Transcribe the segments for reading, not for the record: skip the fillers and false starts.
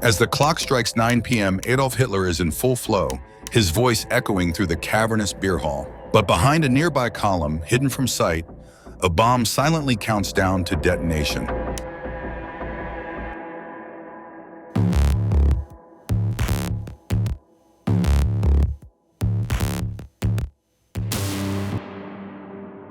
As the clock strikes 9 p.m., Adolf Hitler is in full flow, his voice echoing through the cavernous beer hall. But behind a nearby column, hidden from sight, a bomb silently counts down to detonation.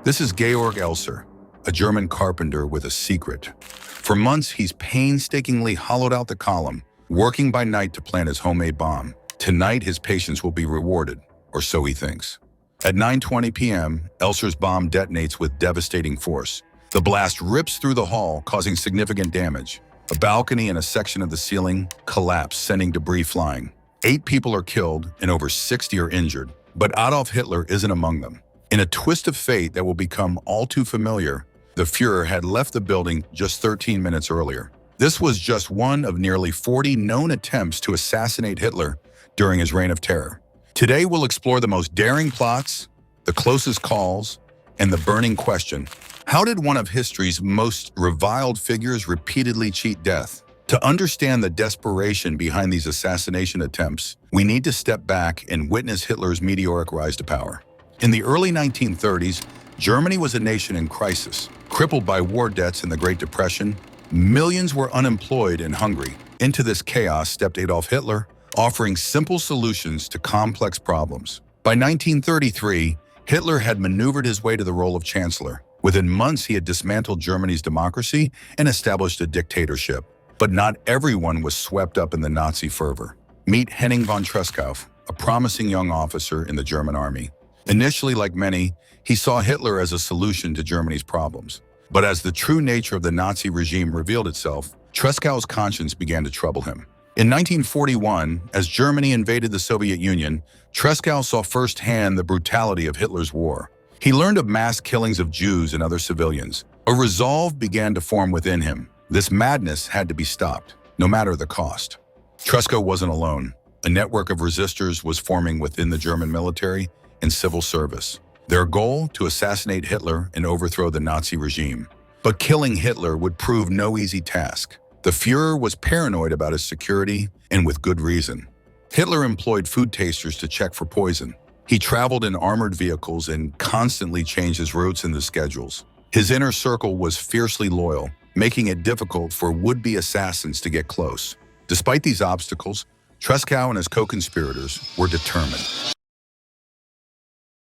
This is Georg Elser, a German carpenter with a secret. For months, he's painstakingly hollowed out the column, working by night to plant his homemade bomb. Tonight, his patience will be rewarded, or so he thinks. At 9:20 p.m., Elser's bomb detonates with devastating force. The blast rips through the hall, causing significant damage. A balcony and a section of the ceiling collapse, sending debris flying. 8 people are killed and over 60 are injured, but Adolf Hitler isn't among them. In a twist of fate that will become all too familiar, the Führer had left the building just 13 minutes earlier. This was just one of nearly 40 known attempts to assassinate Hitler during his reign of terror. Today we'll explore the most daring plots, the closest calls, and the burning question: how did one of history's most reviled figures repeatedly cheat death? To understand the desperation behind these assassination attempts, we need to step back and witness Hitler's meteoric rise to power. In the early 1930s, Germany was a nation in crisis. Crippled by war debts and the Great Depression, millions were unemployed and hungry. Into this chaos stepped Adolf Hitler, offering simple solutions to complex problems. By 1933, Hitler had maneuvered his way to the role of chancellor. Within months, he had dismantled Germany's democracy and established a dictatorship. But not everyone was swept up in the Nazi fervor. Meet Henning von Tresckow, a promising young officer in the German army. Initially, like many, he saw Hitler as a solution to Germany's problems. But as the true nature of the Nazi regime revealed itself, Tresckow's conscience began to trouble him. In 1941, as Germany invaded the Soviet Union, Tresckow saw firsthand the brutality of Hitler's war. He learned of mass killings of Jews and other civilians. A resolve began to form within him. This madness had to be stopped, no matter the cost. Tresckow wasn't alone. A network of resistors was forming within the German military and civil service. Their goal: to assassinate Hitler and overthrow the Nazi regime. But killing Hitler would prove no easy task. The Führer was paranoid about his security, and with good reason. Hitler employed food tasters to check for poison. He traveled in armored vehicles and constantly changed his routes and the schedules. His inner circle was fiercely loyal, making it difficult for would-be assassins to get close. Despite these obstacles, Tresckow and his co-conspirators were determined.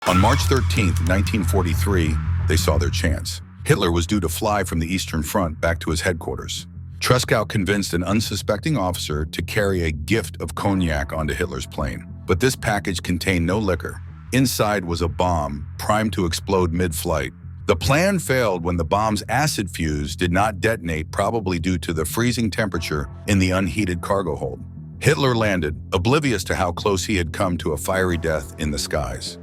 On March 13, 1943, they saw their chance. Hitler was due to fly from the Eastern Front back to his headquarters. Tresckow convinced an unsuspecting officer to carry a gift of cognac onto Hitler's plane. But this package contained no liquor. Inside was a bomb, primed to explode mid-flight. The plan failed when the bomb's acid fuse did not detonate, probably due to the freezing temperature in the unheated cargo hold. Hitler landed, oblivious to how close he had come to a fiery death in the skies.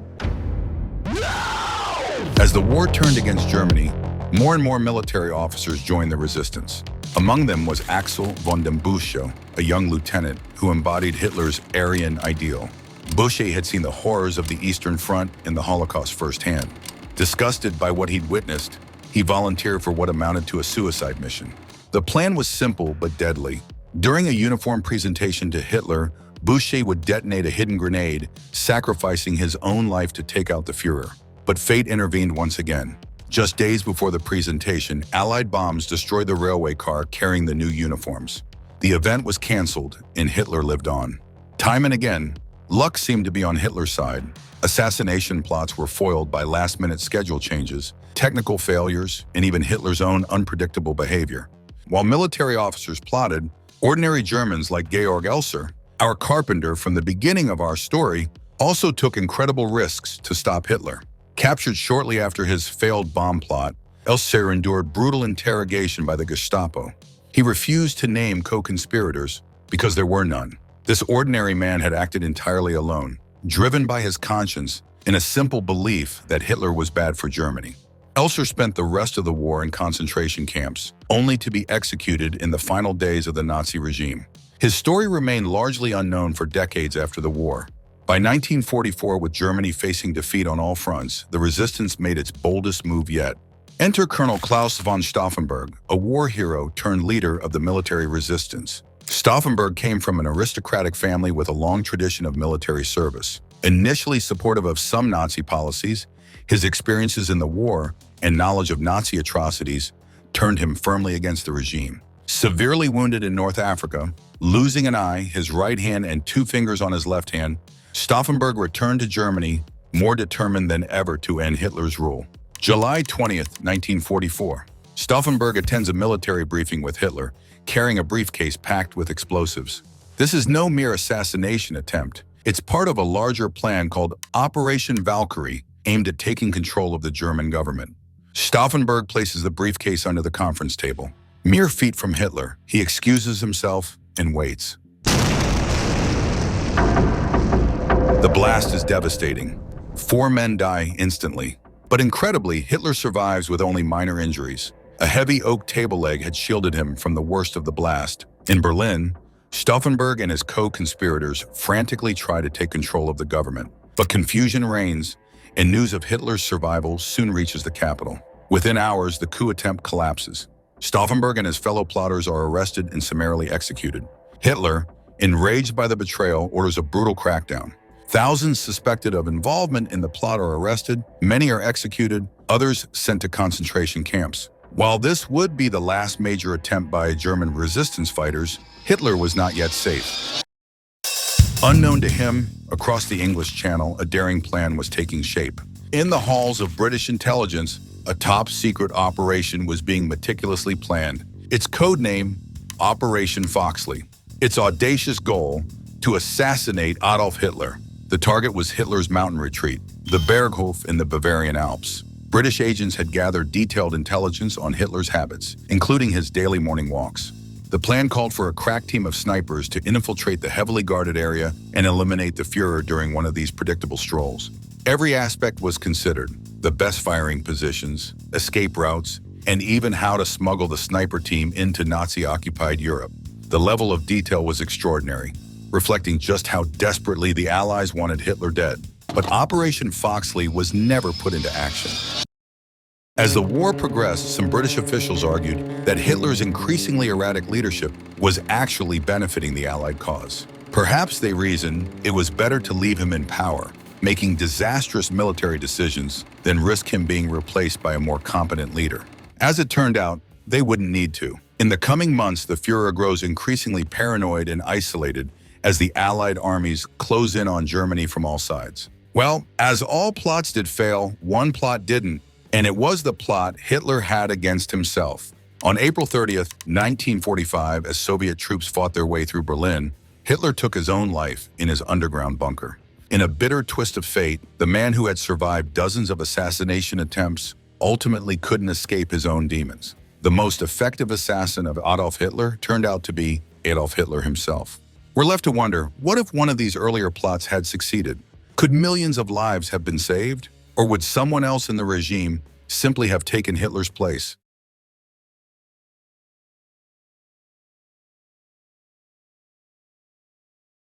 As the war turned against Germany, more and more military officers joined the resistance. Among them was Axel von dem Bussche, a young lieutenant who embodied Hitler's Aryan ideal. Bussche had seen the horrors of the Eastern Front and the Holocaust firsthand. Disgusted by what he'd witnessed, he volunteered for what amounted to a suicide mission. The plan was simple but deadly. During a uniform presentation to Hitler, Bussche would detonate a hidden grenade, sacrificing his own life to take out the Führer. But fate intervened once again. Just days before the presentation, Allied bombs destroyed the railway car carrying the new uniforms. The event was canceled, and Hitler lived on. Time and again, luck seemed to be on Hitler's side. Assassination plots were foiled by last-minute schedule changes, technical failures, and even Hitler's own unpredictable behavior. While military officers plotted, ordinary Germans like Georg Elser, our carpenter from the beginning of our story, also took incredible risks to stop Hitler. Captured shortly after his failed bomb plot, Elser endured brutal interrogation by the Gestapo. He refused to name co-conspirators because there were none. This ordinary man had acted entirely alone, driven by his conscience and a simple belief that Hitler was bad for Germany. Elser spent the rest of the war in concentration camps, only to be executed in the final days of the Nazi regime. His story remained largely unknown for decades after the war. By 1944, with Germany facing defeat on all fronts, the resistance made its boldest move yet. Enter Colonel Klaus von Stauffenberg, a war hero turned leader of the military resistance. Stauffenberg came from an aristocratic family with a long tradition of military service. Initially supportive of some Nazi policies, his experiences in the war and knowledge of Nazi atrocities turned him firmly against the regime. Severely wounded in North Africa, losing an eye, his right hand, and 2 fingers on his left hand, Stauffenberg returned to Germany more determined than ever to end Hitler's rule. July 20th, 1944. Stauffenberg attends a military briefing with Hitler, carrying a briefcase packed with explosives. This is no mere assassination attempt. It's part of a larger plan called Operation Valkyrie, aimed at taking control of the German government. Stauffenberg places the briefcase under the conference table. Mere feet from Hitler, he excuses himself and waits. The blast is devastating. 4 men die instantly. But incredibly, Hitler survives with only minor injuries. A heavy oak table leg had shielded him from the worst of the blast. In Berlin, Stauffenberg and his co-conspirators frantically try to take control of the government. But confusion reigns, and news of Hitler's survival soon reaches the capital. Within hours, the coup attempt collapses. Stauffenberg and his fellow plotters are arrested and summarily executed. Hitler, enraged by the betrayal, orders a brutal crackdown. Thousands suspected of involvement in the plot are arrested, many are executed, others sent to concentration camps. While this would be the last major attempt by German resistance fighters, Hitler was not yet safe. Unknown to him, across the English Channel, a daring plan was taking shape. In the halls of British intelligence, a top-secret operation was being meticulously planned. Its code name, Operation Foxley. Its audacious goal, to assassinate Adolf Hitler. The target was Hitler's mountain retreat, the Berghof in the Bavarian Alps. British agents had gathered detailed intelligence on Hitler's habits, including his daily morning walks. The plan called for a crack team of snipers to infiltrate the heavily guarded area and eliminate the Führer during one of these predictable strolls. Every aspect was considered: the best firing positions, escape routes, and even how to smuggle the sniper team into Nazi-occupied Europe. The level of detail was extraordinary, reflecting just how desperately the Allies wanted Hitler dead. But Operation Foxley was never put into action. As the war progressed, some British officials argued that Hitler's increasingly erratic leadership was actually benefiting the Allied cause. Perhaps they reasoned it was better to leave him in power, making disastrous military decisions, than risk him being replaced by a more competent leader. As it turned out, they wouldn't need to. In the coming months, the Führer grows increasingly paranoid and isolated as the Allied armies close in on Germany from all sides. Well, as all plots did fail, one plot didn't, and it was the plot Hitler had against himself. On April 30th, 1945, as Soviet troops fought their way through Berlin, Hitler took his own life in his underground bunker. In a bitter twist of fate, the man who had survived dozens of assassination attempts ultimately couldn't escape his own demons. The most effective assassin of Adolf Hitler turned out to be Adolf Hitler himself. We're left to wonder, what if one of these earlier plots had succeeded? Could millions of lives have been saved? Or would someone else in the regime simply have taken Hitler's place?